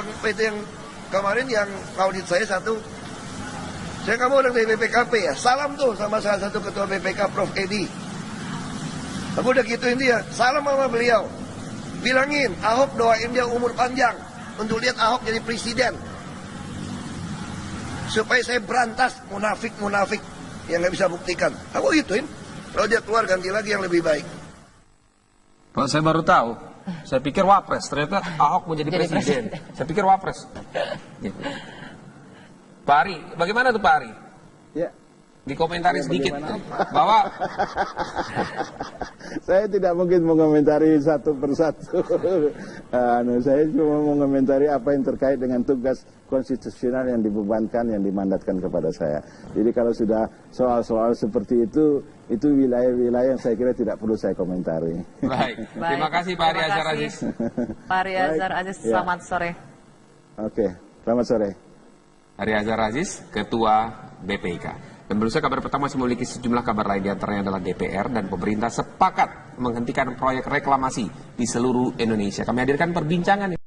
itu yang kemarin yang audit saya satu, saya kamu orang dari BPKP ya, salam tuh sama salah satu ketua BPK Prof. Edi. Aku udah gituin dia, salam sama beliau. Bilangin, Ahok doain dia umur panjang untuk lihat Ahok jadi presiden. Supaya saya berantas munafik-munafik yang nggak bisa buktikan. Aku gituin, kalau dia keluar ganti lagi yang lebih baik. Pak, saya baru tahu. Saya pikir Wapres, ternyata Ahok mau jadi presiden. Saya pikir Wapres. Gitu. Pak Ari, bagaimana tuh Pak Ari? Ya. Dikomentari Ya, sedikit bagaimana? bahwa saya tidak mungkin mengomentari satu persatu. Saya cuma mengomentari apa yang terkait dengan tugas konstitusional yang dibebankan, yang dimandatkan kepada saya. Jadi kalau sudah soal-soal seperti itu wilayah-wilayah yang saya kira tidak perlu saya komentari. Baik. Terima kasih Pak Ari Azhar Aziz. Pak Ari Azhar Aziz, selamat sore. Oke, selamat sore. Ari Azhar Aziz, Ketua BPK. Dan menurut saya kabar pertama masih memiliki sejumlah kabar lain, diantaranya adalah DPR dan pemerintah sepakat menghentikan proyek reklamasi di seluruh Indonesia. Kami hadirkan perbincangan ini.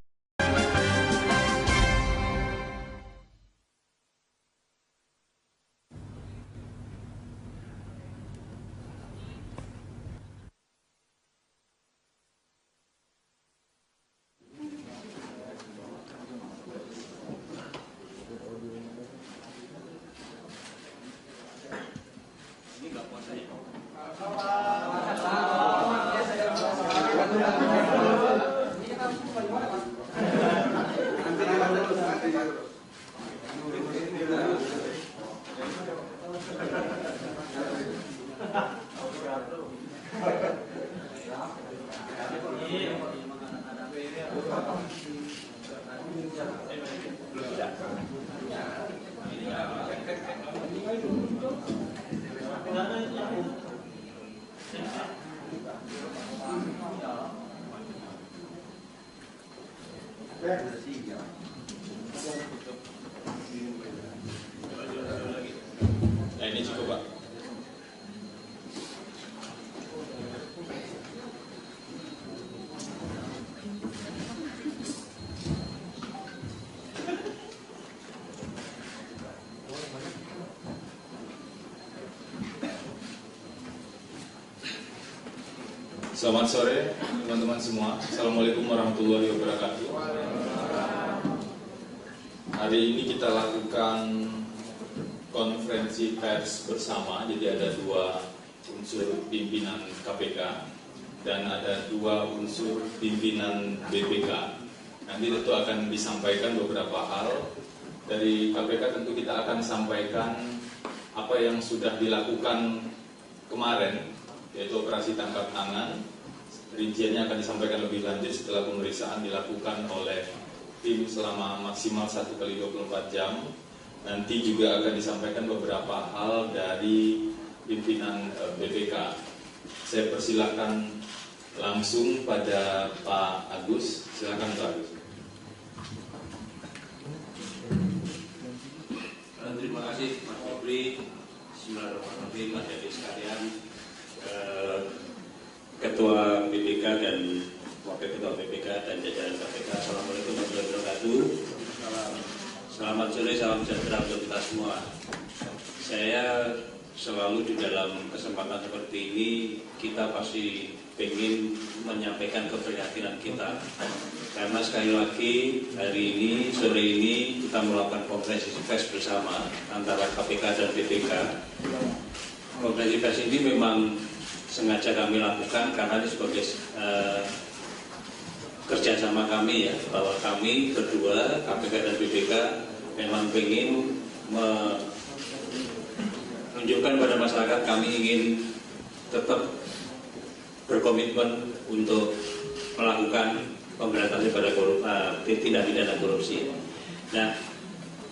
Ini cukup Pak. Selamat sore teman-teman semua. Assalamualaikum warahmatullahi wabarakatuh. Hari ini kita lakukan konferensi pers bersama. Jadi ada dua unsur pimpinan KPK dan ada dua unsur pimpinan BPK. Nanti tentu akan disampaikan beberapa hal. Dari KPK tentu kita akan sampaikan apa yang sudah dilakukan kemarin, yaitu operasi tangkap tangan. Rinciannya akan disampaikan lebih lanjut setelah pemeriksaan dilakukan oleh tim selama maksimal 1x24 jam. Nanti juga akan disampaikan beberapa hal dari pimpinan BPK. Saya persilakan langsung pada Pak Agus. Silakan Pak Agus. Terima kasih Mas Febri. Bismillahirrahmanirrahim, Mas Dedi sekalian, Ketua BPK dan Wakil Ketua BPK dan jajaran KPK. Assalamualaikum warahmatullahi wabarakatuh. Selamat sore, salam sejahtera untuk kita semua. Saya selalu di dalam kesempatan seperti ini, kita pasti ingin menyampaikan keprihatinan kita. Karena sekali lagi hari ini, sore ini kita melakukan konferensi pers bersama antara KPK dan BPK. Konferensi pers ini memang sengaja kami lakukan karena ini sebagai kerjasama kami ya, bahwa kami berdua KPK dan BPK memang ingin menunjukkan pada masyarakat kami ingin tetap berkomitmen untuk melakukan pemberantasan pada tindak pidana korupsi. Nah,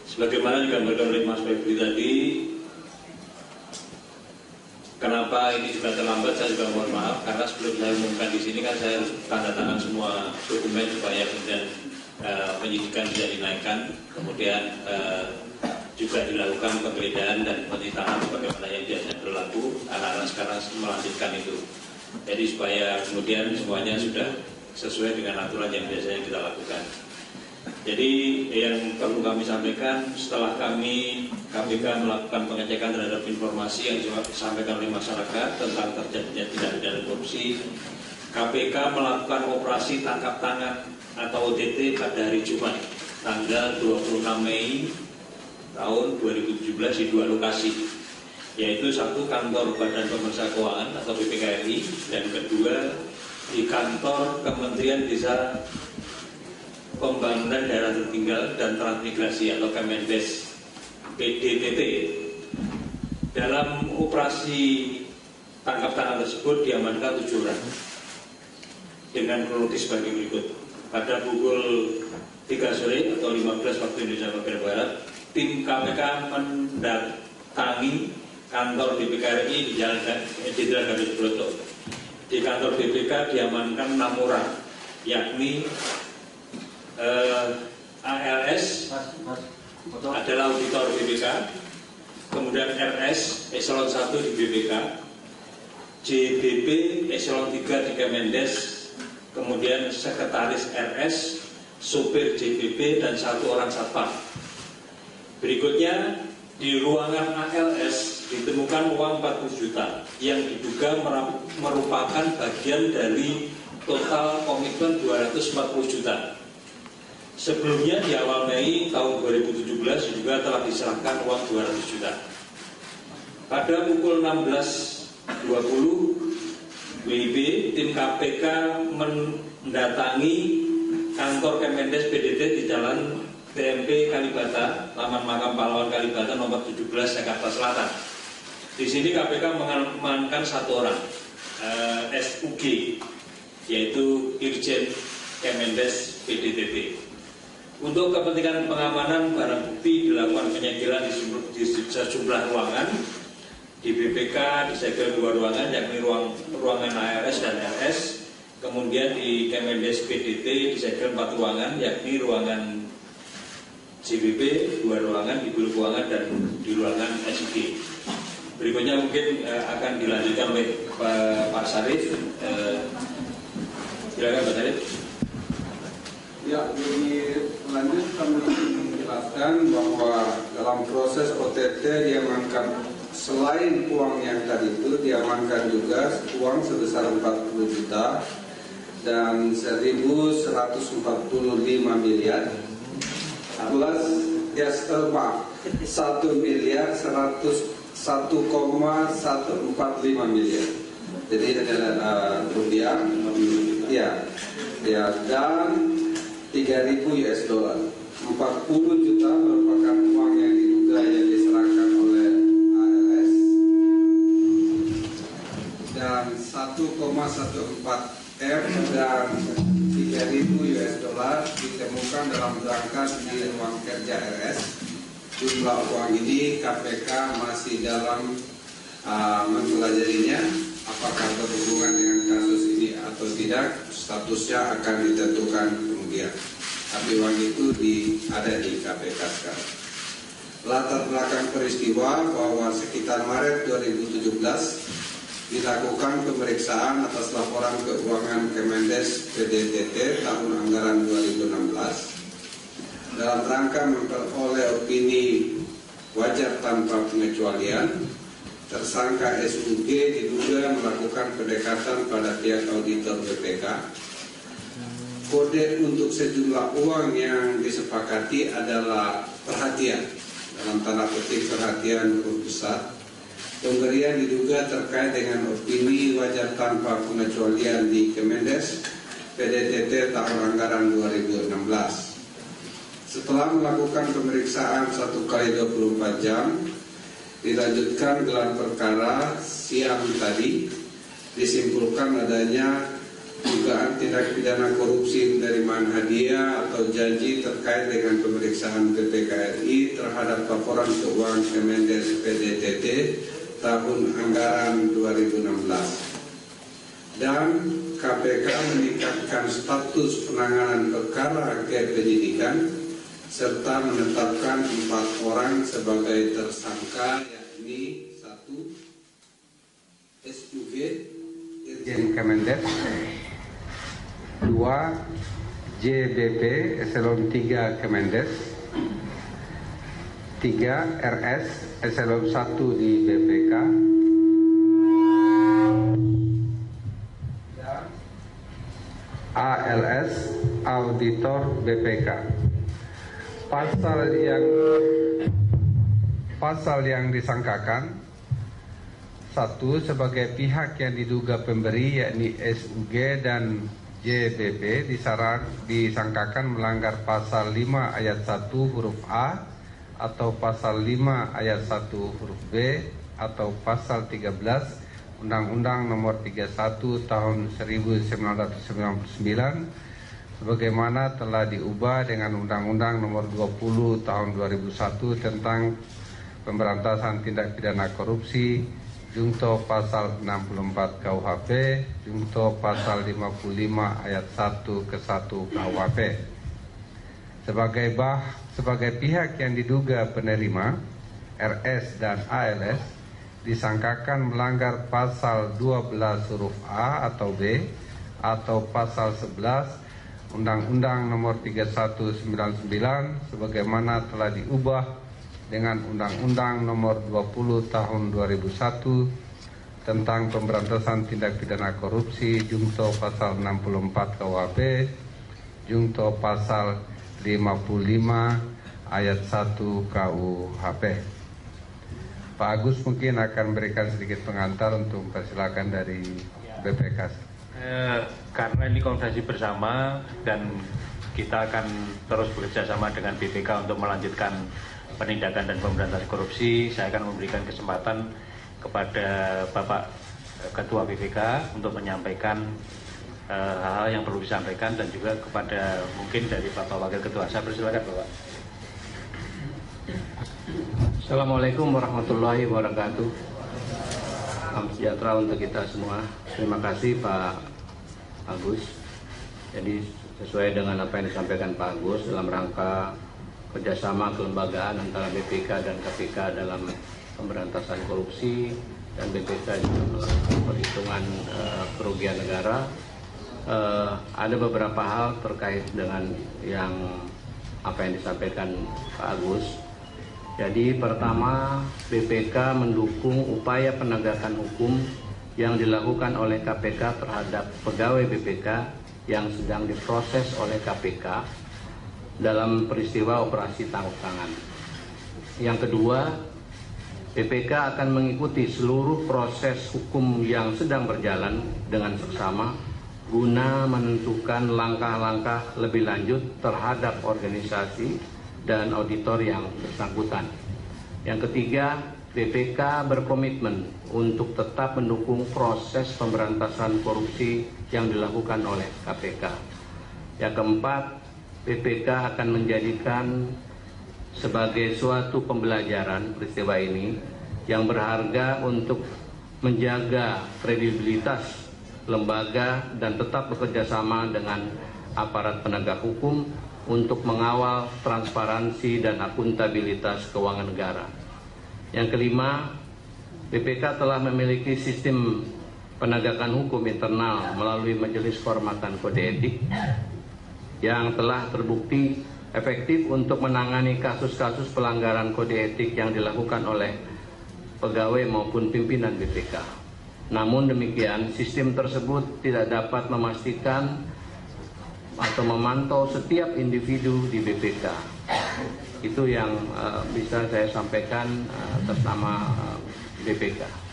sebagaimana digambarkan oleh Mas Febri tadi, kenapa ini juga terlambat, saya juga mohon maaf karena sebelum saya umumkan di sini kan saya harus tanda tangan semua dokumen supaya kemudian penyidikan bisa dinaikkan, kemudian juga dilakukan penggeledahan dan penyitaan sebagaimana yang biasanya berlaku. Anak-anak sekarang melanjutkan itu. Jadi supaya kemudian semuanya sudah sesuai dengan aturan yang biasanya kita lakukan. Jadi yang perlu kami sampaikan, setelah kami KPK melakukan pengecekan terhadap informasi yang disampaikan oleh masyarakat tentang terjadinya tindak pidana korupsi, KPK melakukan operasi tangkap tangan atau OTT pada hari Jumat, tanggal 26 Mei tahun 2017 di 2 lokasi, yaitu satu kantor Badan Pemeriksa Keuangan atau BPK-RI, dan kedua di kantor Kementerian Desa Pembangunan Daerah Tertinggal dan Transmigrasi atau Kemendes PDTT. Dalam operasi tangkap tangan tersebut diamankan 7 orang dengan kronologis sebagai berikut. Pada pukul 3 sore atau 15 waktu Indonesia bagian Barat, tim KPK mendatangi kantor BPK-RI di Jalan Gatot Broto. Di kantor BPK diamankan 6 orang, yakni ALS adalah auditor BPK, kemudian RS eselon 1 di BPK, JBP eselon 3 di Kemendes, kemudian sekretaris RS, sopir JBP, dan 1 orang satpam. Berikutnya, di ruangan ALS ditemukan uang 40 juta yang diduga merupakan bagian dari total komitmen 240 juta. Sebelumnya di awal Mei tahun 2017 juga telah diserahkan uang 200 juta. Pada pukul 16.20 WIB, tim KPK mendatangi kantor Kemendes PDT di Jalan TMP Kalibata, Taman Makam Pahlawan Kalibata nomor 17 Jakarta Selatan. Di sini KPK mengamankan 1 orang SUG, yaitu Irjen Kemendes PDTT. Untuk kepentingan pengamanan barang bukti dilakukan penyegelan di sejumlah ruangan. Di BPK disegel 2 ruangan, yakni ruangan ARS dan RS. Kemudian di Kemendes PDT disegel 4 ruangan, yakni ruangan JBP 2 ruangan, di Biro Keuangan, dan di ruangan SUG. Berikutnya mungkin akan dilanjutkan oleh Pak Sarif. Silakan Pak Sarif. Ya, jadi lanjut kami menjelaskan bahwa dalam proses OTT diamankan selain uang yang tadi itu diamankan juga uang sebesar 40 juta dan 1.145 miliar plus ya maaf 1 miliar 1,145 miliar. Jadi adalah rupiah ya dan 3.000 US dollar. 40 juta merupakan uang yang diduga yang diserahkan oleh ALS dan 1,14 M dan 3.000 US dollar ditemukan dalam berangkas di ruang kerja RS. Jumlah uang ini KPK masih dalam mempelajarinya, apakah berhubungan dengan kasus ini atau tidak, statusnya akan ditentukan kemudian. Tapi uang itu ada di KPK sekarang. Latar belakang peristiwa bahwa sekitar Maret 2017 dilakukan pemeriksaan atas laporan keuangan Kemendes PDTT tahun anggaran 2016 dalam rangka memperoleh opini wajar tanpa pengecualian. Tersangka SUG diduga melakukan pendekatan pada pihak auditor BPK. Kode untuk sejumlah uang yang disepakati adalah perhatian, dalam tanda petik perhatian huruf besar. Pemberian diduga terkait dengan opini wajar tanpa pengecualian di Kemendes PDTT tahun anggaran 2016. Setelah melakukan pemeriksaan 1x24 jam, dilanjutkan gelar perkara siang tadi, disimpulkan adanya dugaan tindak pidana korupsi penerimaan hadiah atau janji terkait dengan pemeriksaan BPK-RI terhadap laporan keuangan Kemendes PDTT tahun anggaran 2016. Dan KPK meningkatkan status penanganan perkara ke penyidikan serta menetapkan 4 orang sebagai tersangka, yakni 1 SUG Irjen Kemendes, 2 JBP Eselon 3 Kemendes, 3 RS Eselon 1 di BPK, dan ALS Auditor BPK. Pasal yang disangkakan: 1. Sebagai pihak yang diduga pemberi, yakni SUG dan JBP, disangkakan melanggar pasal 5 ayat 1 huruf A atau pasal 5 ayat 1 huruf B atau pasal 13 Undang-Undang Nomor 31 Tahun 1999 sebagaimana telah diubah dengan Undang-Undang Nomor 20 Tahun 2001 tentang pemberantasan tindak pidana korupsi, Junto pasal 64 KUHP, Junto pasal 55 ayat 1 ke 1 KUHP. Sebagai pihak yang diduga penerima, RS dan ALS disangkakan melanggar pasal 12 huruf A atau B atau pasal 11 Undang-Undang Nomor 3199 sebagaimana telah diubah dengan Undang-Undang Nomor 20 Tahun 2001 tentang pemberantasan tindak pidana korupsi, Junto pasal 64 KUHP, Junto pasal 55 ayat 1 KUHP. Pak Agus mungkin akan berikan sedikit pengantar untuk mempersilakan dari BPK. Karena ini konferensi bersama dan kita akan terus bekerja sama dengan BPK untuk melanjutkan penindakan dan pemberantasan korupsi, saya akan memberikan kesempatan kepada Bapak Ketua BPK untuk menyampaikan hal-hal yang perlu disampaikan dan juga kepada mungkin dari Bapak Wakil Ketua. Saya persilakan Bapak. Assalamualaikum warahmatullahi wabarakatuh. Salam sejahtera untuk kita semua. Terima kasih Pak Agus. Jadi sesuai dengan apa yang disampaikan Pak Agus dalam rangka kerjasama kelembagaan antara BPK dan KPK dalam pemberantasan korupsi dan BPK juga melakukan perhitungan kerugian negara. Ada beberapa hal terkait dengan yang apa yang disampaikan Pak Agus. Jadi pertama, BPK mendukung upaya penegakan hukum yang dilakukan oleh KPK terhadap pegawai BPK yang sedang diproses oleh KPK dalam peristiwa operasi tangkap tangan. Yang kedua, BPK akan mengikuti seluruh proses hukum yang sedang berjalan dengan seksama guna menentukan langkah-langkah lebih lanjut terhadap organisasi dan auditor yang bersangkutan. Yang ketiga, BPK berkomitmen untuk tetap mendukung proses pemberantasan korupsi yang dilakukan oleh KPK. Yang keempat, BPK akan menjadikan sebagai suatu pembelajaran peristiwa ini yang berharga untuk menjaga kredibilitas lembaga dan tetap bekerja sama dengan aparat penegak hukum untuk mengawal transparansi dan akuntabilitas keuangan negara. Yang kelima, BPK telah memiliki sistem penegakan hukum internal melalui Majelis Kehormatan Kode Etik yang telah terbukti efektif untuk menangani kasus-kasus pelanggaran kode etik yang dilakukan oleh pegawai maupun pimpinan BPK. Namun demikian, sistem tersebut tidak dapat memastikan atau memantau setiap individu di BPK. Itu yang bisa saya sampaikan atas nama BPK.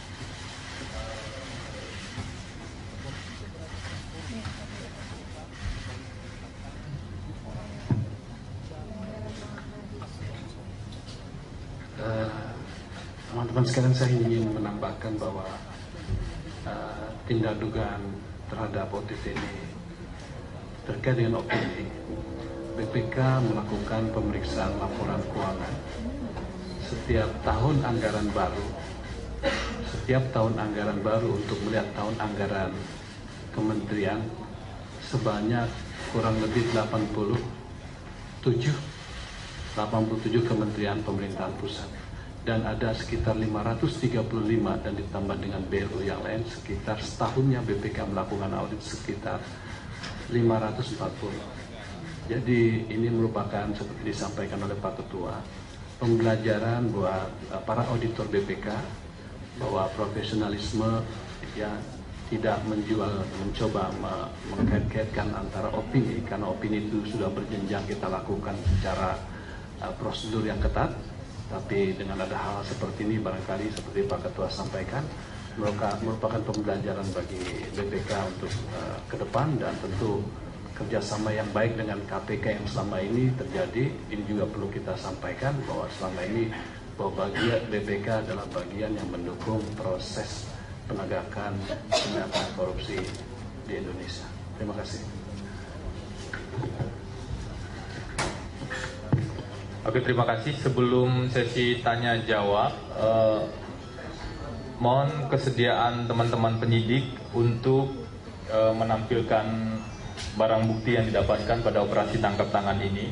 Teman-teman sekalian, saya ingin menambahkan bahwa tindak dugaan terhadap OTT ini terkait dengan OPD. BPK melakukan pemeriksaan laporan keuangan setiap tahun anggaran baru untuk melihat tahun anggaran kementerian sebanyak kurang lebih 87 kementerian pemerintahan pusat, dan ada sekitar 535 dan ditambah dengan BLU yang lain sekitar setahunnya BPK melakukan audit sekitar 540. Jadi ini merupakan seperti disampaikan oleh Pak Ketua, pembelajaran buat para auditor BPK bahwa profesionalisme ya tidak mencoba mengkait-kaitkan antara opini, karena opini itu sudah berjenjang kita lakukan secara prosedur yang ketat. Tapi dengan ada hal seperti ini barangkali seperti Pak Ketua sampaikan merupakan pembelajaran bagi BPK untuk ke depan, dan tentu kerjasama yang baik dengan KPK yang selama ini terjadi ini juga perlu kita sampaikan bahwa selama ini bahwa bagian BPK adalah bagian yang mendukung proses penegakan korupsi di Indonesia. Terima kasih. Oke, terima kasih. Sebelum sesi tanya jawab, mohon kesediaan teman-teman penyidik untuk menampilkan barang bukti yang didapatkan pada operasi tangkap tangan ini.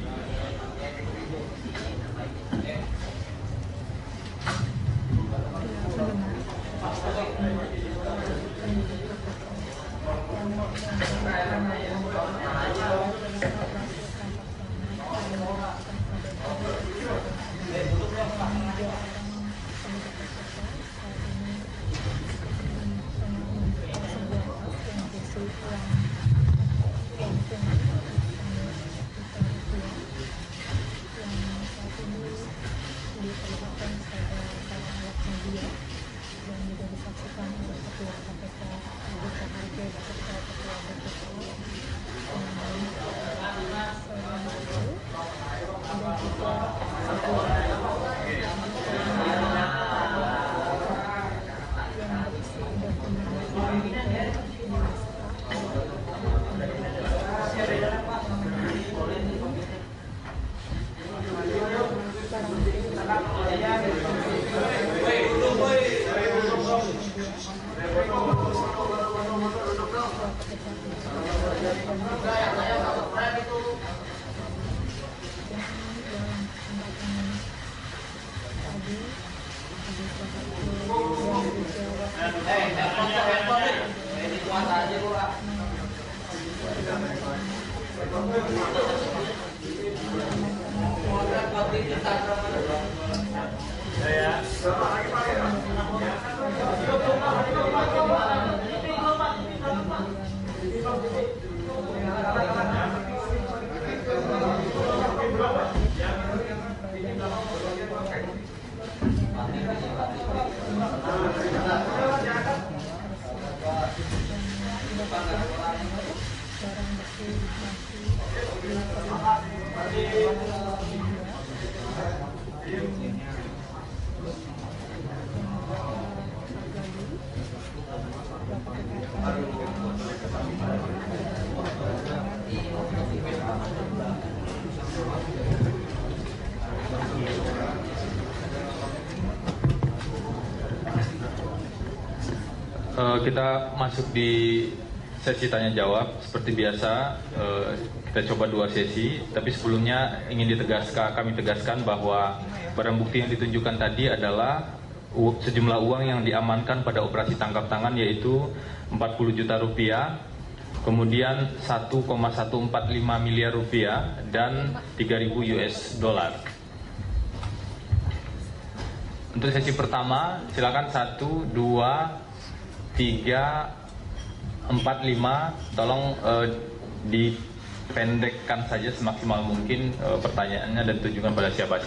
Kita masuk di sesi tanya jawab. Seperti biasa kita coba 2 sesi, tapi sebelumnya ingin kami tegaskan bahwa barang bukti yang ditunjukkan tadi adalah sejumlah uang yang diamankan pada operasi tangkap tangan, yaitu 40 juta rupiah, kemudian 1,145 miliar rupiah dan 3.000 US dollar. Untuk sesi pertama silakan 1, 2, 3, 4, 5, tolong dipendekkan saja semaksimal mungkin pertanyaannya dan tujukan pada siapa.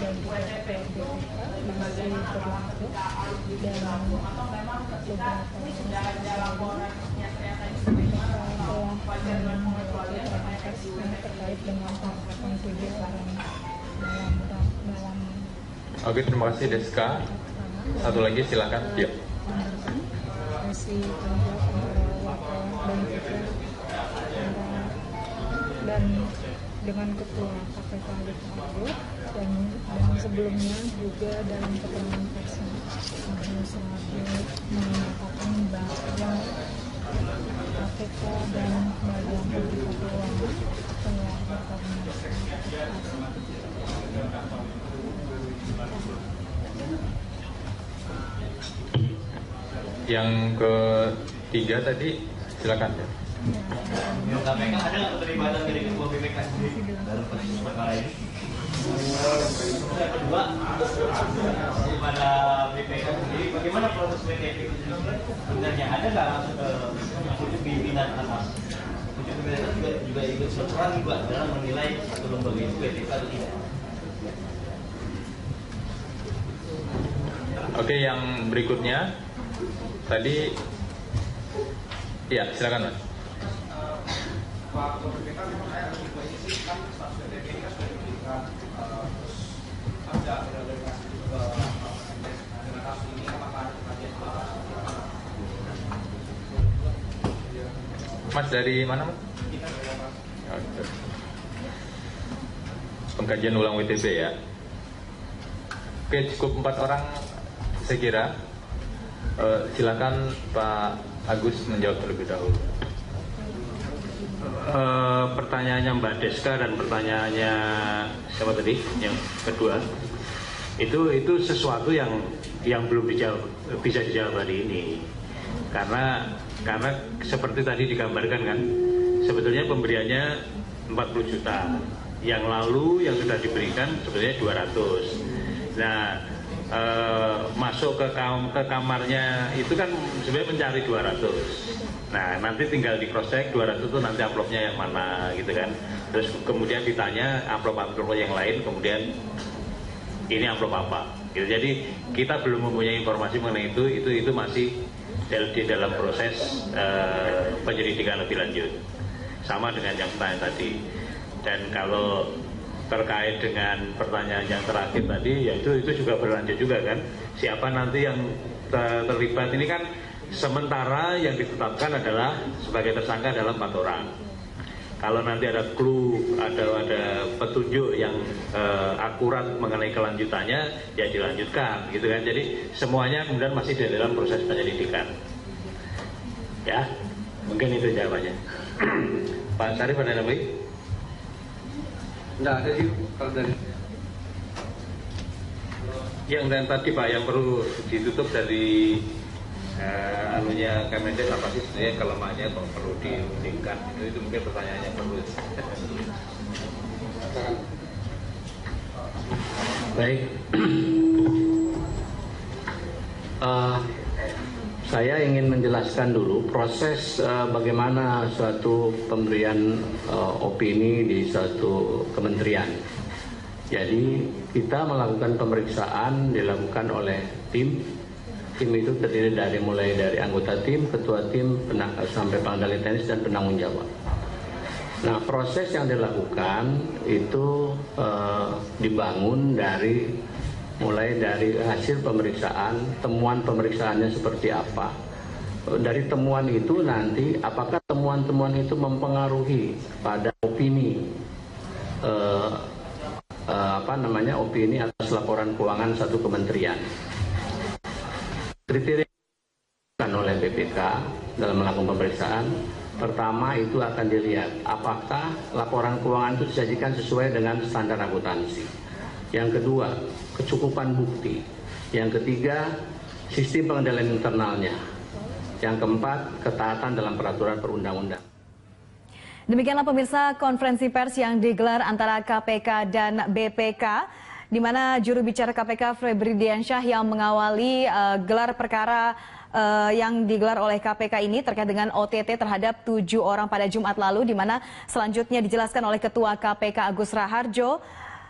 dan juga BPK masih berlaku dan beberapa telah terkait dengan penangkapan 7 orang dalam Oke, terima kasih Deska. Satu lagi silakan. Ya. masih penjawab antara wakil dan juga dan dengan ketua KPK Agus dan sebelumnya juga dalam keterangan persnya Agus Raharjo menyatakan bahwa KPK dan Badan Pemeriksa Keuangan telah berkoordinasi. Yang ketiga tadi silakan. KPK ada nggak keterlibatan dari ketua BPK sendiri dalam kasus perkara ini? Yang kedua, pada BPK sendiri, bagaimana proses PTP itu sebenarnya ada nggak masuk ke pimpinan atas? Pimpinan atas juga ikut serta juga dalam menilai satu lembaga itu PTP atau tidak? Oke, yang berikutnya tadi, ya silakan Mas. Mas dari mana Mas? Pengkajian ulang WTP ya. Oke, cukup 4 orang saya kira. Silakan Pak Agus menjawab terlebih dahulu. Pertanyaannya Mbak Deska dan pertanyaannya siapa tadi yang kedua itu sesuatu yang belum bisa dijawab hari ini karena seperti tadi digambarkan kan sebetulnya pemberiannya 40 juta yang lalu yang sudah diberikan sebetulnya 200. Nah masuk ke kamarnya itu kan sebenarnya mencari 200. Nah nanti tinggal di cross check 200 itu nanti amplopnya yang mana gitu kan. Terus kemudian ditanya amplop yang lain kemudian ini amplop apa gitu. Jadi kita belum mempunyai informasi mengenai itu masih di dalam proses penyelidikan lebih lanjut sama dengan yang tadi. Dan kalau terkait dengan pertanyaan yang terakhir tadi ya itu juga berlanjut juga kan, siapa nanti yang terlibat. Ini kan sementara yang ditetapkan adalah sebagai tersangka dalam 4 orang. Kalau nanti ada clue, ada petunjuk yang akurat mengenai kelanjutannya, ya dilanjutkan, gitu kan. Jadi semuanya kemudian masih di dalam proses penyelidikan. Ya, mungkin itu jawabannya. Pak Syarif ada namanya? Enggak ada sih kalau dari. Yang dan tadi Pak yang perlu ditutup dari anunya Kemendes apa sih sebenarnya kelemahannya atau perlu diundingkan itu mungkin pertanyaannya perlu. Baik, saya ingin menjelaskan dulu proses bagaimana suatu pemberian opini di suatu kementerian. Jadi kita melakukan pemeriksaan dilakukan oleh tim. Tim itu terdiri mulai dari anggota tim, ketua tim, sampai pengendali teknis dan penanggung jawab. Nah, proses yang dilakukan itu dibangun mulai dari hasil pemeriksaan, temuan pemeriksaannya seperti apa. Dari temuan itu nanti apakah temuan-temuan itu mempengaruhi pada opini opini atas laporan keuangan satu kementerian. Kriteria yang oleh BPK dalam melakukan pemeriksaan, pertama itu akan dilihat apakah laporan keuangan itu disajikan sesuai dengan standar akuntansi. Yang kedua, kecukupan bukti. Yang ketiga, sistem pengendalian internalnya. Yang keempat, ketaatan dalam peraturan perundang-undang. Demikianlah pemirsa konferensi pers yang digelar antara KPK dan BPK, di mana juru bicara KPK Febri Diansyah yang mengawali gelar perkara yang digelar oleh KPK ini terkait dengan OTT terhadap 7 orang pada Jumat lalu, di mana selanjutnya dijelaskan oleh Ketua KPK Agus Raharjo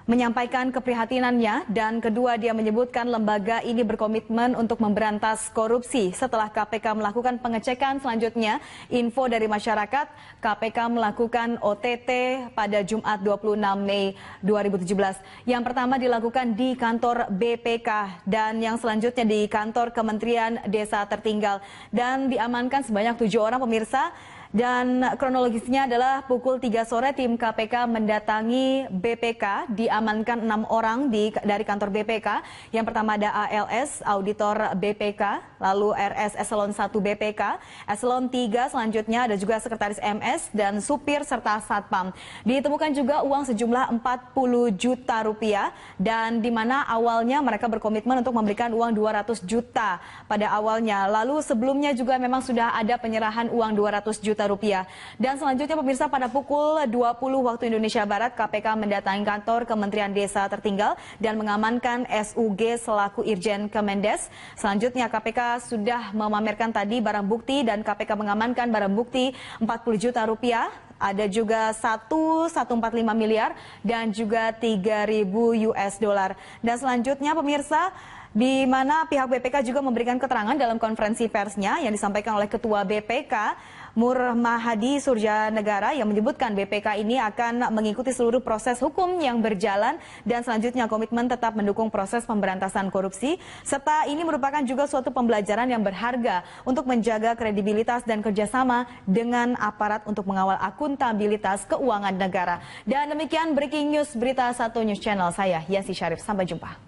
menyampaikan keprihatinannya, dan kedua dia menyebutkan lembaga ini berkomitmen untuk memberantas korupsi. Setelah KPK melakukan pengecekan selanjutnya, info dari masyarakat, KPK melakukan OTT pada Jumat 26 Mei 2017. Yang pertama dilakukan di kantor BPK dan yang selanjutnya di kantor Kementerian Desa Tertinggal, dan diamankan sebanyak 7 orang pemirsa. Dan kronologisnya adalah pukul 3 sore tim KPK mendatangi BPK, diamankan 6 orang dari kantor BPK. Yang pertama ada ALS, auditor BPK, lalu RS Eselon 1 BPK, Eselon 3 selanjutnya ada juga sekretaris MS dan supir serta satpam. Ditemukan juga uang sejumlah 40 juta rupiah, dan di mana awalnya mereka berkomitmen untuk memberikan uang 200 juta pada awalnya. Lalu sebelumnya juga memang sudah ada penyerahan uang 200 juta rupiah. Dan selanjutnya pemirsa, pada pukul 20 waktu Indonesia Barat, KPK mendatangi kantor Kementerian Desa Tertinggal dan mengamankan SUG selaku Irjen Kemendes. Selanjutnya KPK sudah memamerkan tadi barang bukti, dan KPK mengamankan barang bukti 40 juta rupiah. Ada juga 1,145 miliar dan juga 3.000 US dollar. Dan selanjutnya pemirsa, di mana pihak BPK juga memberikan keterangan dalam konferensi persnya yang disampaikan oleh Ketua BPK Nur Mahadi Surjanegara, yang menyebutkan BPK ini akan mengikuti seluruh proses hukum yang berjalan dan selanjutnya komitmen tetap mendukung proses pemberantasan korupsi, serta ini merupakan juga suatu pembelajaran yang berharga untuk menjaga kredibilitas dan kerjasama dengan aparat untuk mengawal akuntabilitas keuangan negara. Dan demikian Breaking News Berita 1 News Channel, saya Yansi Syarif, sampai jumpa.